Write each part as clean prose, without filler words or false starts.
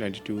92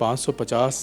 550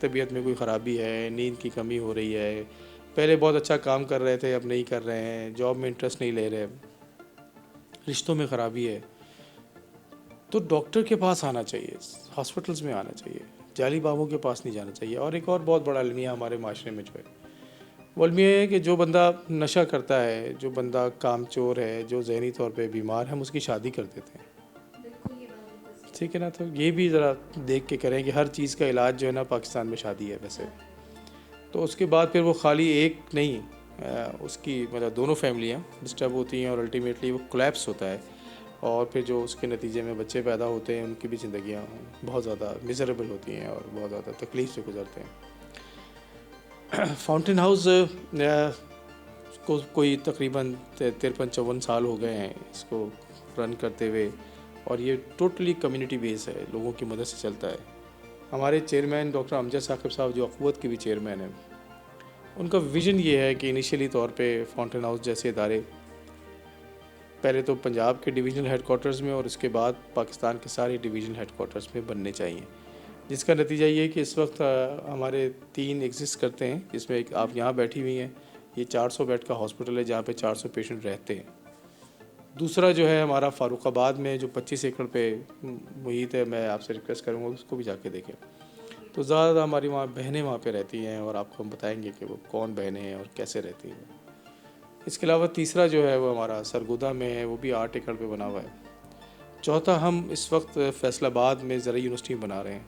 طبیعت میں کوئی خرابی ہے, نیند کی کمی ہو رہی ہے, پہلے بہت اچھا کام کر رہے تھے اب نہیں کر رہے ہیں, جاب میں انٹرسٹ نہیں لے رہے, رشتوں میں خرابی ہے, تو ڈاکٹر کے پاس آنا چاہیے, ہاسپٹلس میں آنا چاہیے, جعلی بابوں کے پاس نہیں جانا چاہیے. اور ایک اور بہت بڑا المیہ ہمارے معاشرے میں جو ہے وہ المیہ ہے کہ جو بندہ نشہ کرتا ہے, جو بندہ کام چور ہے, جو ذہنی طور پہ بیمار ہے, ہم اس کی شادی کر دیتے ہیں. ٹھیک ہے نا, تو یہ بھی ذرا دیکھ کے کریں کہ ہر چیز کا علاج جو ہے نا پاکستان میں شادی ہے ویسے, تو اس کے بعد پھر وہ خالی ایک نہیں, اس کی مطلب دونوں فیملیاں ڈسٹرب ہوتی ہیں اور الٹیمیٹلی وہ کولیپس ہوتا ہے, اور پھر جو اس کے نتیجے میں بچے پیدا ہوتے ہیں ان کی بھی زندگیاں بہت زیادہ میزریبل ہوتی ہیں اور بہت زیادہ تکلیف سے گزرتے ہیں. فاؤنٹین ہاؤس کو کوئی تقریباً 53-54 سال ہو گئے ہیں اس کو رن کرتے ہوئے, اور یہ ٹوٹلی کمیونٹی بیس ہے, لوگوں کی مدد سے چلتا ہے. ہمارے چیئرمین ڈاکٹر امجد ثاقب صاحب جو اخوت کے بھی چیئرمین ہیں, ان کا ویژن یہ ہے کہ انیشیلی طور پہ فاؤنٹین ہاؤس جیسے ادارے پہلے تو پنجاب کے ڈویژنل ہیڈ کوارٹرز میں اور اس کے بعد پاکستان کے سارے ڈویژنل ہیڈ کوارٹرز میں بننے چاہیے, جس کا نتیجہ یہ ہے کہ اس وقت ہمارے 3 ایگزسٹ کرتے ہیں, جس میں ایک آپ یہاں بیٹھی ہوئی ہیں, یہ 400 بیڈ کا ہاسپٹل ہے جہاں پہ 400 پیشنٹ رہتے ہیں. دوسرا جو ہے ہمارا فاروق آباد میں جو 25 ایکڑ پہ محیط ہے, میں آپ سے ریکویسٹ کروں گا اس کو بھی جا کے دیکھیں. تو زیادہ ہماری وہاں بہنیں وہاں پہ رہتی ہیں, اور آپ کو ہم بتائیں گے کہ وہ کون بہنیں ہیں اور کیسے رہتی ہیں. اس کے علاوہ تیسرا جو ہے وہ ہمارا سرگودا میں ہے, وہ بھی 8 ایکڑ پہ بنا ہوا ہے. چوتھا ہم اس وقت فیصل آباد میں زرعی یونیورسٹی بنا رہے ہیں.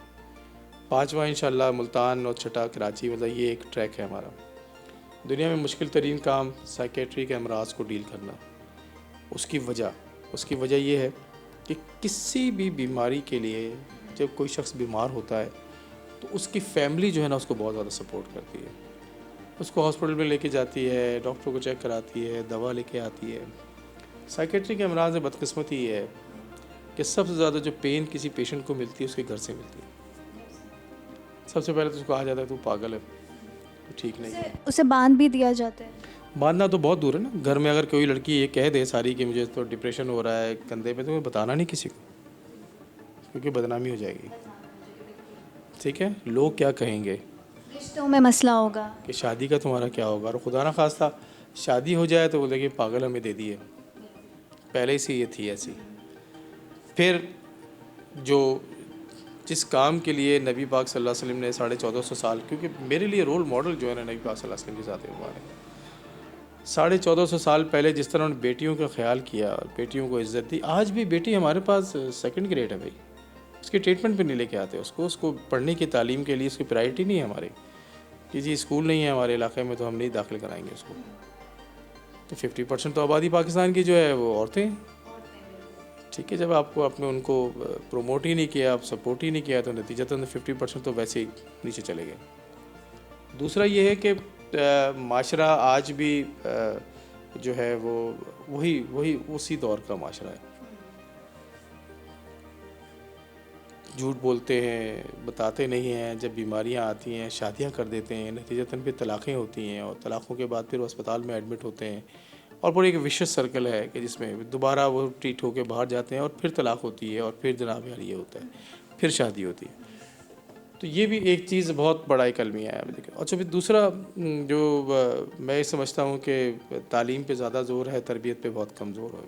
5واں انشاءاللہ ملتان اور چھٹا کراچی, مطلب یہ ایک ٹریک ہے ہمارا. دنیا میں مشکل ترین کام سائیکیٹری کے امراض کو ڈیل کرنا. اس کی وجہ یہ ہے کہ کسی بھی بیماری کے لیے جب کوئی شخص بیمار ہوتا ہے تو اس کی فیملی جو ہے نا اس کو بہت زیادہ سپورٹ کرتی ہے, اس کو ہاسپٹل میں لے کے جاتی ہے, ڈاکٹر کو چیک کراتی ہے, دوا لے کے آتی ہے. سائیکیٹری کے امراض میں بدقسمتی یہ ہے کہ سب سے زیادہ جو پین کسی پیشنٹ کو ملتی ہے اس کے گھر سے ملتی ہے. سب سے پہلے تو اس کو کہا جاتا ہے تو پاگل ہے, تو ٹھیک نہیں ہے. اسے باندھ بھی دیا جاتا ہے. باندھنا تو بہت دور ہے نا. گھر میں اگر کوئی لڑکی یہ کہہ دے ساری کہ مجھے تو ڈپریشن ہو رہا ہے کندھے پہ, تو میں بتانا نہیں کسی کو, کیونکہ بدنامی ہو جائے گی. ٹھیک ہے, لوگ کیا کہیں گے, رشتوں میں مسئلہ ہوگا کہ شادی کا تمہارا کیا ہوگا, اور خدا نہ خواستہ شادی ہو جائے تو بولے کہ پاگل ہمیں دے دیے, پہلے سے یہ تھی ایسی. پھر جو جس کام کے لیے نبی پاک صلی اللہ علیہ وسلم نے 1450 سال, کیونکہ میرے لیے رول ماڈل جو ہے نا نبی پاک صلی اللہ علیہ وسلم کے ساتھ مبارک, 1450 سال پہلے جس طرح انہوں نے بیٹیوں کا خیال کیا اور بیٹیوں کو عزت دی. آج بھی بیٹی ہمارے پاس 2nd گریڈ ہے بھائی, اس کے ٹریٹمنٹ پہ نہیں لے کے آتے اس کو پڑھنے کی تعلیم کے لیے اس کی پرائرٹی نہیں ہے ہمارے, کہ جی اسکول نہیں ہے ہمارے علاقے میں تو ہم نہیں داخل کرائیں گے اس کو. تو 50% تو آبادی پاکستان کی جو ہے وہ عورتیں ہیں. ٹھیک ہے, جب آپ کو ان کو پروموٹ ہی نہیں کیا, آپ سپورٹ ہی نہیں کیا, تو نتیجتاً 50% تو ویسے ہی نیچے چلے گئے. دوسرا یہ ہے کہ معاشرہ آج بھی جو ہے وہ وہی اسی دور کا معاشرہ ہے. جھوٹ بولتے ہیں, بتاتے نہیں ہیں, جب بیماریاں آتی ہیں شادیاں کر دیتے ہیں, نتیجتاً پھر طلاقیں ہوتی ہیں, اور طلاقوں کے بعد پھر وہ اسپتال میں ایڈمٹ ہوتے ہیں, اور پورا ایک وشیس سرکل ہے کہ جس میں دوبارہ وہ ٹریٹ ہو کے باہر جاتے ہیں, اور پھر طلاق ہوتی ہے, اور پھر جناب یار یہ ہوتا ہے, پھر شادی ہوتی ہے. تو یہ بھی ایک چیز بہت بڑا ایک المیہ ہے. اچھا, پھر دوسرا جو میں سمجھتا ہوں کہ تعلیم پہ زیادہ زور ہے, تربیت پہ بہت کم زور ہے.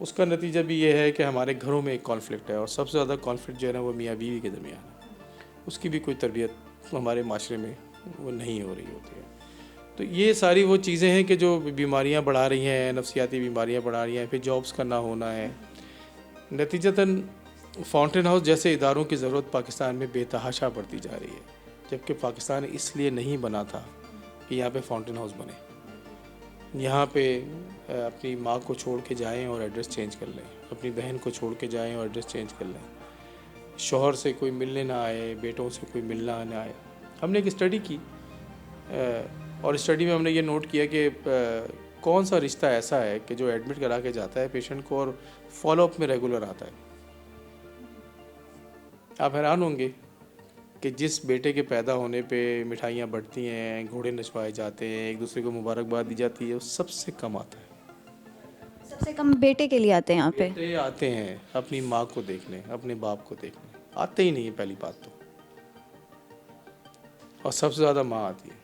اس کا نتیجہ بھی یہ ہے کہ ہمارے گھروں میں ایک کانفلکٹ ہے, اور سب سے زیادہ کانفلکٹ جو ہے نا وہ میاں بیوی کے درمیان ہے. اس کی بھی کوئی تربیت ہمارے معاشرے میں وہ نہیں ہو رہی ہوتی ہے. تو یہ ساری وہ چیزیں ہیں کہ جو بیماریاں بڑھا رہی ہیں, نفسیاتی بیماریاں بڑھا رہی ہیں, پھر جابس کا نہ ہونا ہے. نتیجتاً فاؤنٹین ہاؤس جیسے اداروں کی ضرورت پاکستان میں بے تحاشا بڑھتی جا رہی ہے, جبکہ پاکستان اس لیے نہیں بنا تھا کہ یہاں پہ فاؤنٹین ہاؤس بنے. یہاں پہ اپنی ماں کو چھوڑ کے جائیں اور ایڈریس چینج کر لیں, اپنی بہن کو چھوڑ کے جائیں اور ایڈریس چینج کر لیں, شوہر سے کوئی ملنے نہ آئے, بیٹوں سے کوئی ملنا نہ آئے. ہم نے ایک اسٹڈی کی, اور اسٹڈی میں ہم نے یہ نوٹ کیا کہ کون سا رشتہ ایسا ہے کہ جو ایڈمٹ کرا کے جاتا ہے پیشنٹ کو, اور فالو اپ میں ریگولر آتا ہے. آپ حیران ہوں گے کہ جس بیٹے کے پیدا ہونے پہ مٹھائیاں بٹتی ہیں, گھوڑے نچوائے جاتے ہیں, ایک دوسرے کو مبارکباد دی جاتی ہے, وہ سب سے کم آتا ہے. سب سے کم بیٹے کے لیے آتے ہیں یہاں پہ. بیٹے آتے ہیں اپنی ماں کو دیکھنے, اپنے باپ کو دیکھنے, آتے ہی نہیں ہے پہلی بات تو. اور سب سے زیادہ ماں آتی ہے،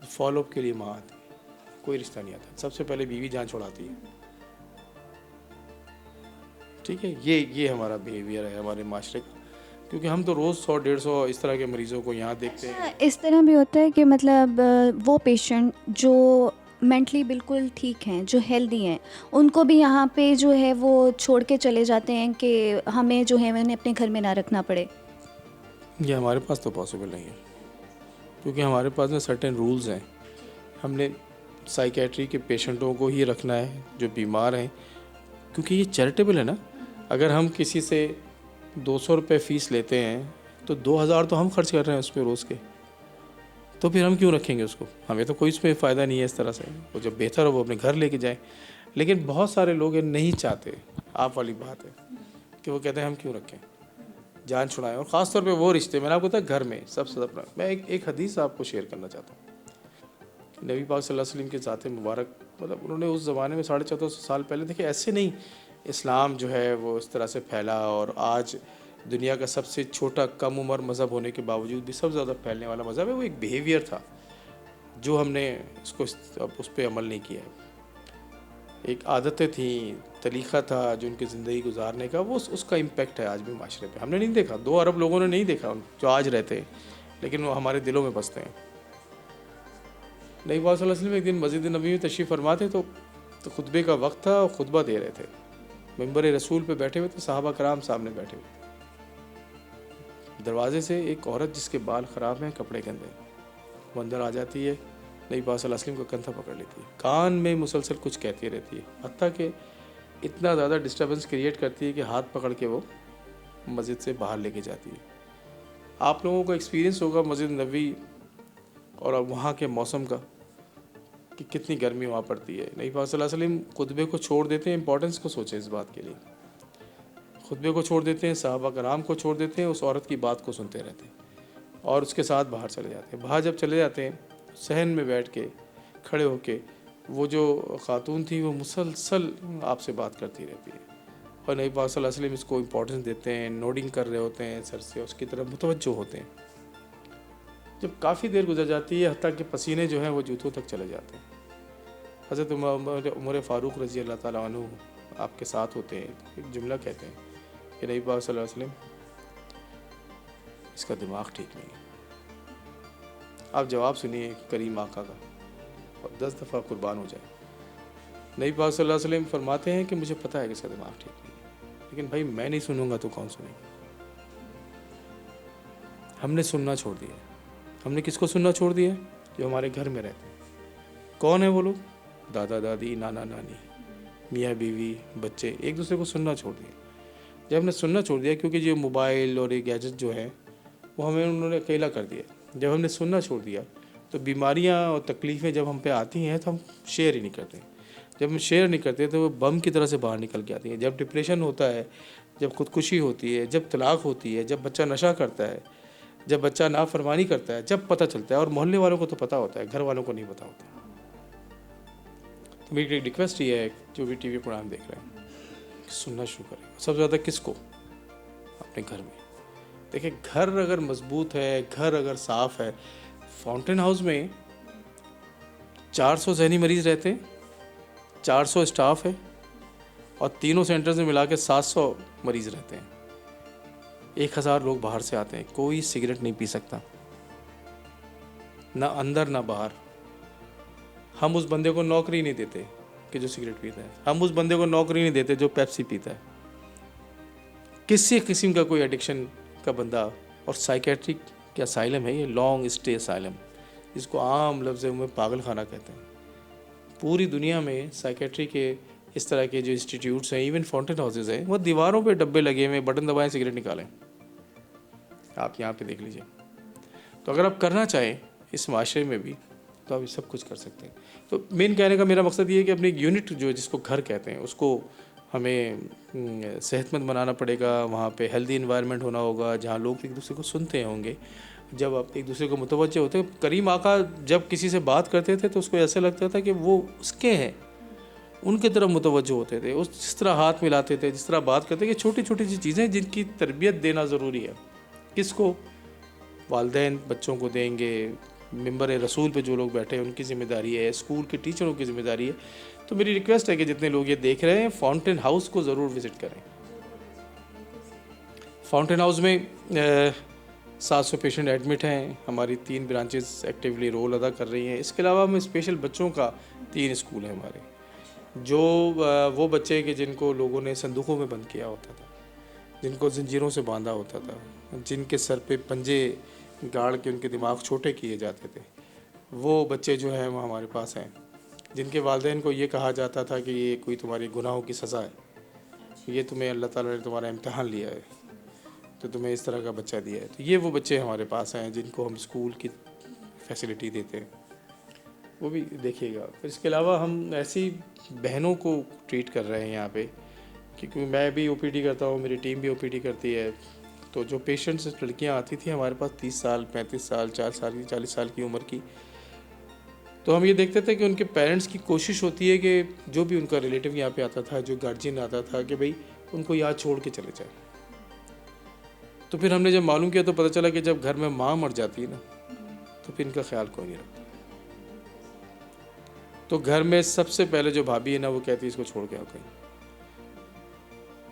فالو اپ کے لیے ماں آتی ہے، کوئی رشتہ نہیں آتا، سب سے پہلے بیوی جان چھوڑاتی ہے. ٹھیک ہے، یہ ہمارا بیہیویئر ہے ہمارے معاشرے کا، کیونکہ ہم تو روز 100-150 اس طرح کے مریضوں کو یہاں دیکھتے ہیں. اس طرح بھی ہوتا ہے کہ مطلب وہ پیشنٹ جو مینٹلی بالکل ٹھیک ہیں، جو ہیلدی ہیں، ان کو بھی یہاں پہ جو ہے وہ چھوڑ کے چلے جاتے ہیں کہ ہمیں جو ہے انہیں اپنے گھر میں نہ رکھنا پڑے. یہ ہمارے پاس تو پاسبل نہیں ہے، کیونکہ ہمارے پاس میں سرٹن رولز ہیں. ہم نے سائیکیٹری کے پیشنٹوں کو ہی رکھنا ہے جو بیمار ہیں، کیونکہ یہ چیریٹیبل ہے نا. اگر ہم کسی سے 200 روپے فیس لیتے ہیں تو 2000 تو ہم خرچ کر رہے ہیں اس پہ روز کے، تو پھر ہم کیوں رکھیں گے اس کو؟ ہمیں تو کوئی اس میں فائدہ نہیں ہے اس طرح سے. وہ جب بہتر ہو وہ اپنے گھر لے کے جائیں. لیکن بہت سارے لوگ نہیں چاہتے، آپ والی بات ہے کہ وہ کہتے ہیں ہم کیوں رکھیں، جان چھڑائیں. اور خاص طور پہ وہ رشتے، میں نے آپ کو بتایا گھر میں سب سے زیادہ. میں ایک حدیث آپ کو شیئر کرنا چاہتا ہوں. نبی پاک صلی اللہ علیہ وسلم کے ذات مبارک، مطلب انہوں نے اس زمانے میں 1450 سال پہلے، دیکھیں ایسے نہیں اسلام جو ہے وہ اس طرح سے پھیلا، اور آج دنیا کا سب سے چھوٹا کم عمر مذہب ہونے کے باوجود بھی سب سے زیادہ پھیلنے والا مذہب ہے. وہ ایک بیہیویئر تھا جو ہم نے اس پہ عمل نہیں کیا. ایک عادتیں تھیں، طریقہ تھا جو ان کی زندگی گزارنے کا، وہ اس کا امپیکٹ ہے آج بھی معاشرے پہ. ہم نے نہیں دیکھا، 2 ارب لوگوں نے نہیں دیکھا جو آج رہتے ہیں، لیکن وہ ہمارے دلوں میں بستے ہیں. نبی پاک صلی اللہ علیہ وسلم ایک دن مسجد نبوی میں تشریف فرما تھے، تو خطبے کا وقت تھا اور خطبہ دے رہے تھے. ممبر رسول پہ بیٹھے ہوئے تھے، صحابہ کرام سامنے بیٹھے ہوئے. دروازے سے ایک عورت جس کے بال خراب ہیں، کپڑے گندے، وہ اندر آ جاتی ہے، نبی پاک صلی اللہ علیہ وسلم کا کندھا پکڑ لیتی ہے، کان میں مسلسل کچھ کہتی رہتی ہے، حتیٰ کہ اتنا زیادہ ڈسٹربنس کریٹ کرتی ہے کہ ہاتھ پکڑ کے وہ مسجد سے باہر لے کے جاتی ہے. آپ لوگوں کو ایکسپیرینس ہوگا مسجد نبوی اور وہاں کے موسم کا کہ کتنی گرمی وہاں پڑتی ہے. نبی پاک صلی اللہ علیہ وسلم خطبے کو چھوڑ دیتے ہیں، امپورٹنس کو سوچیں اس بات کے لیے. خطبے کو چھوڑ دیتے ہیں، صحابہ کرام کو چھوڑ دیتے ہیں، اس عورت کی بات کو سنتے رہتے ہیں اور اس کے ساتھ باہر چلے جاتے ہیں. باہر جب چلے جاتے ہیں، صحن میں بیٹھ کے کھڑے ہو کے وہ جو خاتون تھی وہ مسلسل آپ سے بات کرتی رہتی ہے، اور نبی پاک صلی اللہ علیہ وسلم اس کو امپورٹنس دیتے ہیں، نوڈنگ کر رہے ہوتے ہیں سر سے، اس کی طرف متوجہ ہوتے ہیں. جب کافی دیر گزر جاتی ہے، حتیٰ کہ پسینے جو ہیں وہ جوتوں تک چلے جاتے ہیں، حضرت عمر فاروق رضی اللہ تعالیٰ عنہ آپ کے ساتھ ہوتے ہیں. ایک جملہ کہتے ہیں کہ نبی پاک صلی اللہ علیہ وسلم اس کا دماغ ٹھیک نہیں ہے. آپ جواب سنیے کریم آقا کا اور 10 دفعہ قربان ہو جائے. نبی پاک صلی اللہ علیہ وسلم فرماتے ہیں کہ مجھے پتہ ہے کہ اس کا دماغ ٹھیک نہیں ہے، لیکن بھائی میں نہیں سنوں گا تو کون سنے گا؟ ہم نے سننا چھوڑ دیا. ہم نے کس کو سننا چھوڑ دیا؟ جو ہمارے گھر میں رہتے ہیں. کون ہیں وہ لوگ؟ دادا دادی، نانا نانی، میاں بیوی، بچے، ایک دوسرے کو سننا چھوڑ دیا. جب ہم نے سننا چھوڑ دیا، کیونکہ جو موبائل اور یہ گیجٹ جو ہیں وہ ہمیں انہوں نے اکیلا کر دیا. جب ہم نے سننا چھوڑ دیا تو بیماریاں اور تکلیفیں جب ہم پہ آتی ہیں تو ہم شیئر ہی نہیں کرتے. جب ہم شیئر نہیں کرتے تو وہ بم کی طرح سے باہر نکل کے آتی ہیں. جب ڈپریشن ہوتا ہے، جب خودکشی ہوتی ہے، جب طلاق ہوتی ہے، جب بچہ نشہ کرتا ہے، جب بچہ نافرمانی کرتا ہے، جب پتہ چلتا ہے. اور محلے والوں کو تو پتہ ہوتا ہے، گھر والوں کو نہیں پتہ ہوتا. تو میری ایک ریکویسٹ یہ ہے جو بھی ٹی وی پروگرام دیکھ رہے ہیں، سننا شروع کریں. سب سے زیادہ کس کو؟ اپنے گھر میں. دیکھیں گھر اگر مضبوط ہے، گھر اگر صاف ہے، فاؤنٹین ہاؤس میں 400 ذہنی مریض رہتے ہیں، 400 اسٹاف ہے، اور تینوں سینٹرز میں ملا کے 700 مریض رہتے ہیں. 1000 لوگ باہر سے آتے ہیں. کوئی سگریٹ نہیں پی سکتا، نہ اندر نہ باہر. ہم اس بندے کو نوکری نہیں دیتے کہ جو سگریٹ پیتا ہے. ہم اس بندے کو نوکری نہیں دیتے جو پیپسی پیتا ہے. کسی قسم کا کوئی ایڈکشن کا بندہ. اور سائیکیٹرک کے اسائلم ہے یہ، لانگ اسٹے اسائلم، جس کو عام لفظ میں پاگل خانہ کہتے ہیں. پوری دنیا میں سائیکیٹری کے اس طرح کے جو انسٹیٹیوٹس ہیں، ایون فاؤنٹین ہاؤسز ہیں، وہ دیواروں پہ ڈبے لگے ہوئے، بٹن دبائیں سگریٹ نکالیں. آپ یہاں پہ دیکھ لیجئے. تو اگر آپ کرنا چاہیں اس معاشرے میں بھی تو آپ یہ سب کچھ کر سکتے ہیں. تو مین کہنے کا میرا مقصد یہ ہے کہ اپنی یونٹ جو جس کو گھر کہتے ہیں اس کو ہمیں صحت مند بنانا پڑے گا. وہاں پہ ہیلدی انوائرمنٹ ہونا ہوگا جہاں لوگ ایک دوسرے کو سنتے ہوں گے. جب آپ ایک دوسرے کو متوجہ ہوتے ہیں، کریم آقا جب کسی سے بات کرتے تھے تو اس کو ایسا لگتا تھا کہ وہ اس کے ہیں، ان کی طرف متوجہ ہوتے تھے. اس جس طرح ہاتھ ملاتے تھے، جس طرح بات کرتے، کہ چھوٹی چھوٹی سی چیزیں جن کی تربیت دینا ضروری ہے. کس کو؟ والدین بچوں کو دیں گے, ممبر رسول پہ جو لوگ بیٹھے ہیں ان کی ذمہ داری ہے, اسکول کے ٹیچروں کی ذمہ داری ہے. تو میری ریکویسٹ ہے کہ جتنے لوگ یہ دیکھ رہے ہیں فاؤنٹین ہاؤس کو ضرور وزٹ کریں. فاؤنٹین ہاؤس میں 700 پیشنٹ ایڈمٹ ہیں. ہماری 3 برانچز ایکٹیولی رول ادا کر رہی ہیں. اس کے علاوہ ہم اسپیشل بچوں کا 3 اسکول ہیں ہمارے, جو وہ بچے کہ جن کو لوگوں نے صندوقوں میں بند کیا ہوتا تھا, جن کو زنجیروں سے باندھا ہوتا تھا, جن کے سر پہ پنجے گاڑ کے ان کے دماغ چھوٹے کیے جاتے تھے, وہ بچے جو ہیں وہ ہمارے پاس ہیں. جن کے والدین کو یہ کہا جاتا تھا کہ یہ کوئی تمہاری گناہوں کی سزا ہے, یہ تمہیں اللہ تعالیٰ نے تمہارا امتحان لیا ہے تو تمہیں اس طرح کا بچہ دیا ہے. تو یہ وہ بچے ہمارے پاس ہیں جن کو ہم اسکول کی فیسلٹی دیتے ہیں, وہ بھی دیکھیے گا. پھر اس کے علاوہ ہم ایسی بہنوں کو ٹریٹ کر رہے ہیں یہاں پہ, کیونکہ میں بھی او پی ڈی کرتا ہوں, میری ٹیم بھی او پی ڈی کرتی ہے. تو جو پیشنٹس لڑکیاں آتی تھیں ہمارے پاس 30 سال 35 سال 4 سال کی 40 سال کی عمر کی, تو ہم یہ دیکھتے تھے کہ ان کے پیرنٹس کی کوشش ہوتی ہے کہ جو بھی ان کا ریلیٹیو یہاں پہ آتا تھا, جو گارجین آتا تھا, کہ بھئی ان کو یہاں چھوڑ کے چلے جائیں. تو پھر ہم نے جب معلوم کیا تو پتہ چلا کہ جب گھر میں ماں مر جاتی ہے نا تو پھر ان کا خیال کوئی نہیں رکھتا. تو گھر میں سب سے پہلے جو بھابھی ہے نا وہ کہتی ہے اس کو چھوڑ کے آؤ کہیں,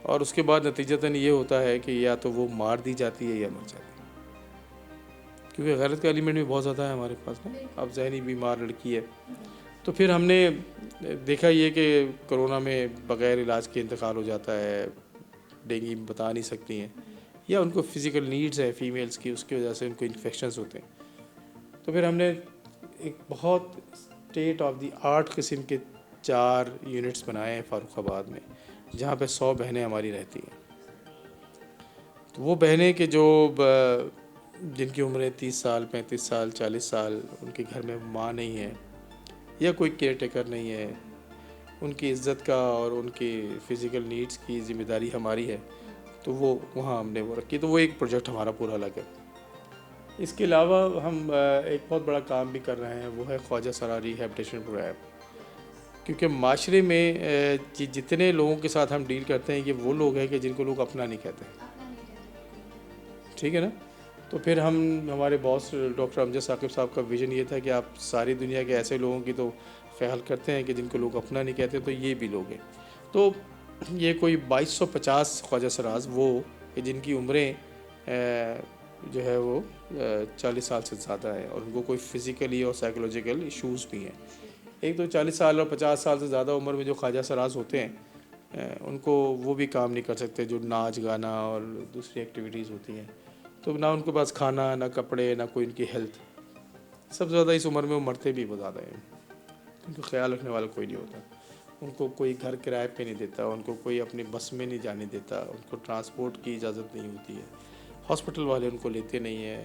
اور اس کے بعد نتیجتاً یہ ہوتا ہے کہ یا تو وہ مار دی جاتی ہے یا مر جاتی ہے, کیونکہ غیرت کا ایلیمنٹ بھی بہت زیادہ ہے ہمارے پاس نا. اب ذہنی بیمار لڑکی ہے, تو پھر ہم نے دیکھا یہ کہ کرونا میں بغیر علاج کے انتقال ہو جاتا ہے, ڈینگی بتا نہیں سکتی ہیں, یا ان کو فزیکل نیڈز ہے فیمیلز کی, اس کی وجہ سے ان کو انفیکشنز ہوتے ہیں. تو پھر ہم نے ایک بہت اسٹیٹ آف دی آرٹ قسم کے 4 یونٹس بنائے ہیں فاروق آباد میں, جہاں پہ 100 بہنیں ہماری رہتی ہیں. تو وہ بہنیں کہ جو جن کی عمریں 30 سال 35 سال 40 سال, ان کے گھر میں ماں نہیں ہے یا کوئی کیئر ٹیکر نہیں ہے, ان کی عزت کا اور ان کی فزیکل نیڈز کی ذمہ داری ہماری ہے, تو وہ وہاں ہم نے وہ رکھی. تو وہ ایک پروجیکٹ ہمارا پورا الگ ہے. اس کے علاوہ ہم ایک بہت بڑا کام بھی کر رہے ہیں, وہ ہے خواجہ سرا ریہیبلیٹیشن پروگرام. کیونکہ معاشرے میں جتنے لوگوں کے ساتھ ہم ڈیل کرتے ہیں یہ وہ لوگ ہیں کہ جن کو لوگ اپنا نہیں کہتے, ٹھیک ہے نا. تو پھر ہمارے باس ڈاکٹر امجد ثاقب صاحب کا ویژن یہ تھا کہ آپ ساری دنیا کے ایسے لوگوں کی تو خیال کرتے ہیں کہ جن کو لوگ اپنا نہیں کہتے, تو یہ بھی لوگ ہیں. تو یہ کوئی 2250 خواجہ سراز وہ کہ جن کی عمریں جو ہے وہ 40 سال سے زیادہ ہے, اور ان کو کوئی فزیکلی اور سائیکولوجیکل ایشوز بھی ہیں. ایک تو 40 سال اور 50 سال سے زیادہ عمر میں جو خواجہ سراز ہوتے ہیں ان کو وہ بھی کام نہیں کر سکتے جو ناچ گانا اور دوسری ایکٹیویٹیز ہوتی ہیں. تو نہ ان کے پاس کھانا, نہ کپڑے, نہ کوئی ان کی ہیلتھ. سب سے زیادہ اس عمر میں وہ مرتے بھی بہت زیادہ ہیں, ان کو خیال رکھنے والا کوئی نہیں ہوتا. ان کو کوئی گھر کرائے پہ نہیں دیتا, ان کو کوئی اپنی بس میں نہیں جانے دیتا, ان کو ٹرانسپورٹ کی اجازت نہیں ہوتی ہے, ہاسپٹل والے ان کو لیتے نہیں ہیں,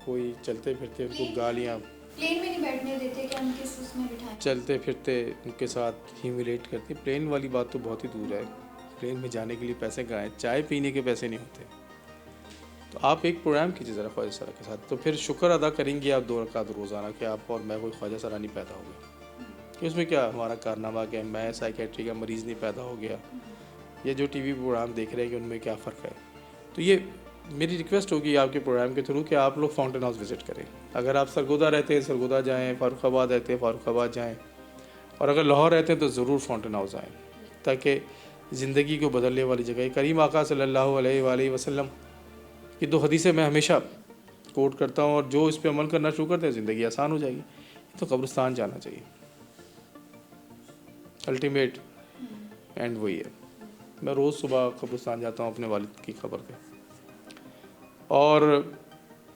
کوئی چلتے پھرتے ان کو گالیاں, پلین میں نہیں بیٹھنے دیتے کہ ان کے اس میں بٹھائیں, چلتے پھرتے ان کے ساتھ ہیوملیٹ کرتے. پلین والی بات تو بہت ہی دور ہے, پلین میں جانے کے لیے پیسے کہاں ہیں, چائے پینے کے پیسے نہیں ہوتے. تو آپ ایک پروگرام کیجیے ذرا خواجہ سرا کے ساتھ, تو پھر شکر ادا کریں گے آپ 2 رکعت روزانہ کہ آپ اور میں کوئی خواجہ سرا نہیں پیدا ہو گیا. کہ اس میں کیا ہمارا کارنامہ کہ میں سائیکیٹری کا مریض نہیں پیدا ہو گیا, یا جو ٹی وی پروگرام دیکھ رہے ہیں کہ ان میں کیا فرق ہے. تو یہ میری ریکویسٹ ہوگی آپ کے پروگرام کے تھرو کہ آپ لوگ فاؤنٹین ہاؤس وزٹ کریں. اگر آپ سرگودا رہتے ہیں سرگودا جائیں, فاروق آباد رہتے ہیں فاروق آباد جائیں, اور اگر لاہور رہتے ہیں تو ضرور فاؤنٹین ہاؤس آئیں, تاکہ زندگی کو بدلنے والی جگہ. کریم آقا صلی اللہ علیہ وآلہ وسلم کی 2 حدیثیں میں ہمیشہ کوٹ کرتا ہوں, اور جو اس پہ عمل کرنا شروع کرتے ہیں زندگی آسان ہو جائے گی. تو قبرستان جانا چاہیے, الٹیمیٹ اینڈ وہی ہے. میں روز صبح قبرستان جاتا ہوں اپنے والد کی خبر پہ, اور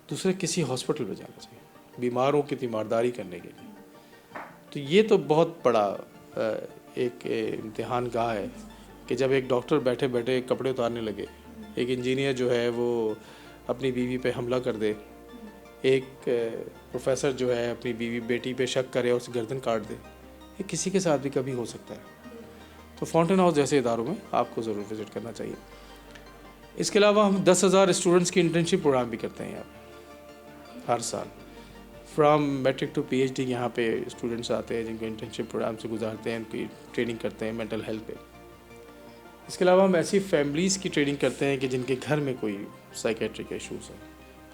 دوسرے کسی ہاسپٹل میں جانا چاہیے بیماروں کی تیمارداری کرنے کے لیے. تو یہ تو بہت بڑا ایک امتحان گاہ ہے کہ جب ایک ڈاکٹر بیٹھے بیٹھے کپڑے اتارنے لگے, ایک انجینئر جو ہے وہ اپنی بیوی پہ حملہ کر دے, ایک پروفیسر جو ہے اپنی بیوی بیٹی پہ شک کرے اور اسے گردن کاٹ دے, یہ کسی کے ساتھ بھی کبھی ہو سکتا ہے. تو فاؤنٹین ہاؤس جیسے اداروں میں آپ کو ضرور وزٹ کرنا چاہیے. اس کے علاوہ ہم 10,000 اسٹوڈنٹس کی انٹرنشپ پروگرام بھی کرتے ہیں یہاں پہ ہر سال. From matric to P H D یہاں پہ اسٹوڈنٹس آتے ہیں جن کو انٹرنشپ پروگرام سے گزارتے ہیں, ان کی ٹریننگ کرتے ہیں مینٹل ہیلتھ پہ. اس کے علاوہ ہم ایسی فیملیز کی ٹریننگ کرتے ہیں کہ جن کے گھر میں کوئی سائیکیٹرک ایشوز ہیں.